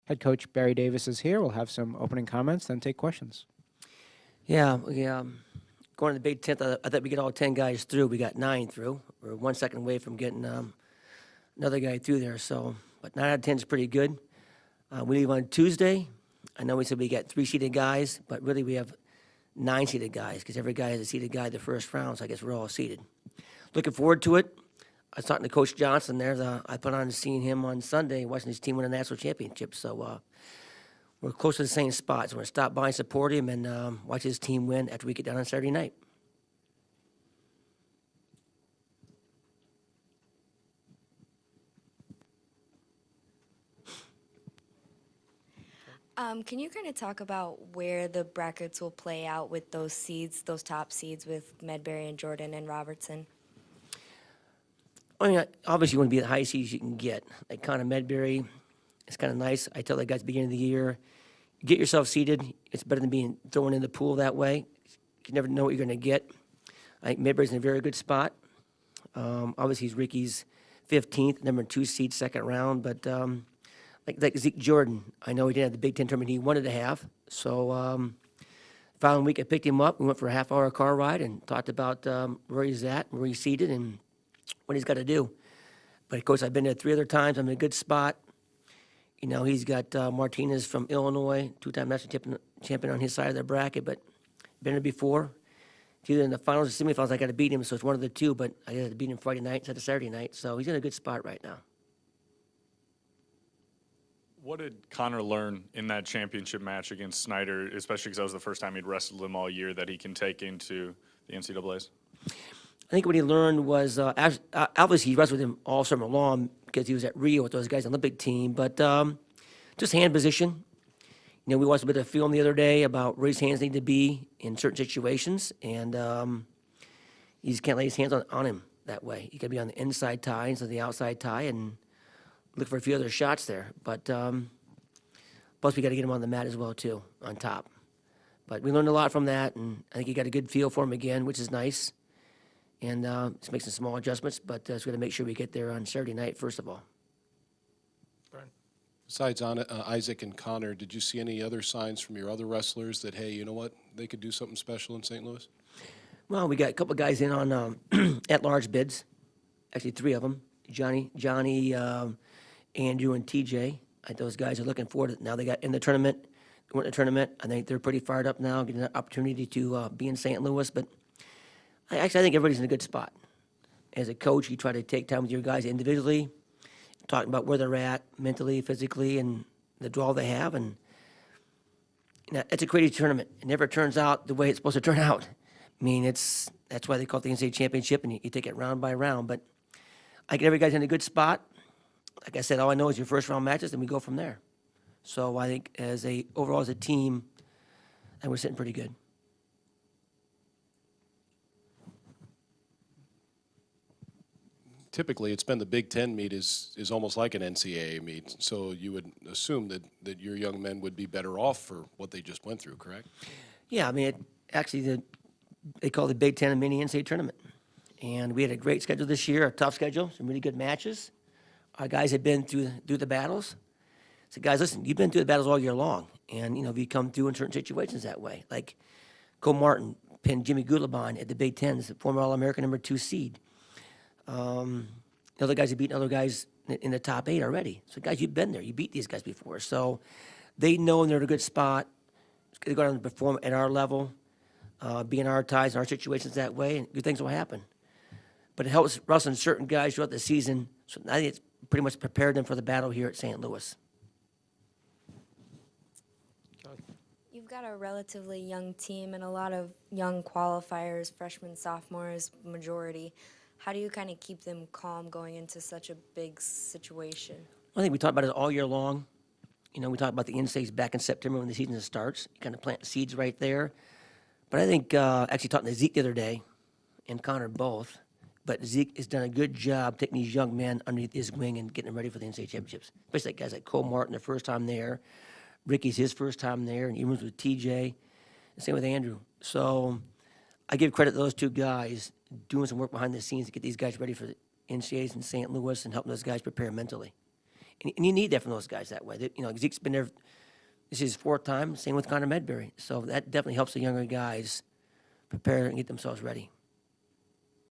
Head coach Barry Davis is here. We'll have some opening comments, then take questions. Yeah, going to the Big Ten, I thought we get all 10 guys through. We got 9 through. We're 1 second away from getting another guy through there. So, but 9 out of 10 is pretty good. We leave on Tuesday. I know we said we got 3 seeded guys, but really we have 9 seeded guys because every guy has a seeded guy the first round, so I guess we're all seeded. Looking forward to it. I was talking to Coach Johnson there. I put on seeing him on Sunday, watching his team win a national championship. So we're close to the same spots. We're going to stop by and support him and watch his team win after we get down on Saturday night. Can you kind of talk about where the brackets will play out with those seeds, those top seeds with Medbury and Jordan and Robertson? I mean, obviously you want to be the highest seeds you can get. Like kind of Medbury, it's kind of nice. I tell the guys at the beginning of the year, get yourself seeded. It's better than being thrown in the pool that way. You never know what you're going to get. I think Medbury's in a very good spot. Obviously, he's Ricky's 15th, number 2 seed, second round. But like Zeke Jordan, I know he didn't have the Big Ten tournament he wanted to have. So following week, I picked him up. We went for a half-hour car ride and talked about where he's at, where he's seated, and what he's got to do. But, of course, I've been there 3 other times. I'm in a good spot. You know, he's got Martinez from Illinois, 2-time national champion on his side of the bracket, but been there before. It's either in the finals or semifinals, I got to beat him, so it's one of the two, but I got to beat him Friday night instead of Saturday night, so he's in a good spot right now. What did Connor learn in that championship match against Snyder, especially because that was the first time he'd wrestled him all year, that he can take into the NCAAs? I think what he learned was, obviously he wrestled with him all summer long because he was at Rio with those guys on the Olympic team, but just hand position. You know, we watched a bit of film the other day about where his hands need to be in certain situations, and he just can't lay his hands on him that way. He got to be on the inside tie instead of the outside tie and look for a few other shots there. But plus we got to get him on the mat as well, too, on top. But we learned a lot from that, and I think he got a good feel for him again, which is nice. And just make some small adjustments, but just got to make sure we get there on Saturday night, first of all. Besides Isaac and Connor, did you see any other signs from your other wrestlers that, hey, you know what, they could do something special in St. Louis? Well, we got a couple of guys in on at-large bids, actually 3 of them, Johnny, Andrew, and TJ. Those guys are looking forward to it. Now they got in the tournament, went in the tournament. I think they're pretty fired up now, getting an opportunity to be in St. Louis, but I think everybody's in a good spot. As a coach, you try to take time with your guys individually, talking about where they're at mentally, physically, and the draw they have. And you know, it's a crazy tournament. It never turns out the way it's supposed to turn out. I mean, that's why they call it the NCAA championship, and you take it round by round. But I think every guy's in a good spot. Like I said, all I know is your first round matches, and we go from there. So I think overall as a team, and we're sitting pretty good. Typically, it's been the Big Ten meet is almost like an NCAA meet, so you would assume that your young men would be better off for what they just went through, correct? Yeah, I mean, they call it the Big Ten a mini NCAA tournament. And we had a great schedule this year, a tough schedule, some really good matches. Our guys had been through the battles. So, guys, listen, you've been through the battles all year long. And, you know, you come through in certain situations that way. Like Cole Martin pinned Jimmy Gulabon at the Big Ten, the former All-American number 2 seed. The other guys have beaten other guys in the top 8 already. So, guys, you've been there. You beat these guys before. So they know they're in a good spot. They go down and perform at our level, be in our ties and our situations that way, and good things will happen. But it helps wrestling certain guys throughout the season. So I think it's pretty much prepared them for the battle here at St. Louis. You've got a relatively young team and a lot of young qualifiers, freshmen, sophomores, majority. How do you kind of keep them calm going into such a big situation? I think we talked about it all year long. You know, we talked about the in-states back in September when the season starts. You kind of plant seeds right there. But I think, actually talking to Zeke the other day, and Connor both, but Zeke has done a good job taking these young men underneath his wing and getting them ready for the NCAA championships. Especially guys like Cole Martin, their first time there. Ricky's his first time there, and even with TJ. And same with Andrew. So I give credit to those 2 guys doing some work behind the scenes to get these guys ready for the NCAAs in St. Louis and helping those guys prepare mentally. And you need that from those guys that way. You know, Zeke's been there, this is his 4th time, same with Connor Medbury. So that definitely helps the younger guys prepare and get themselves ready.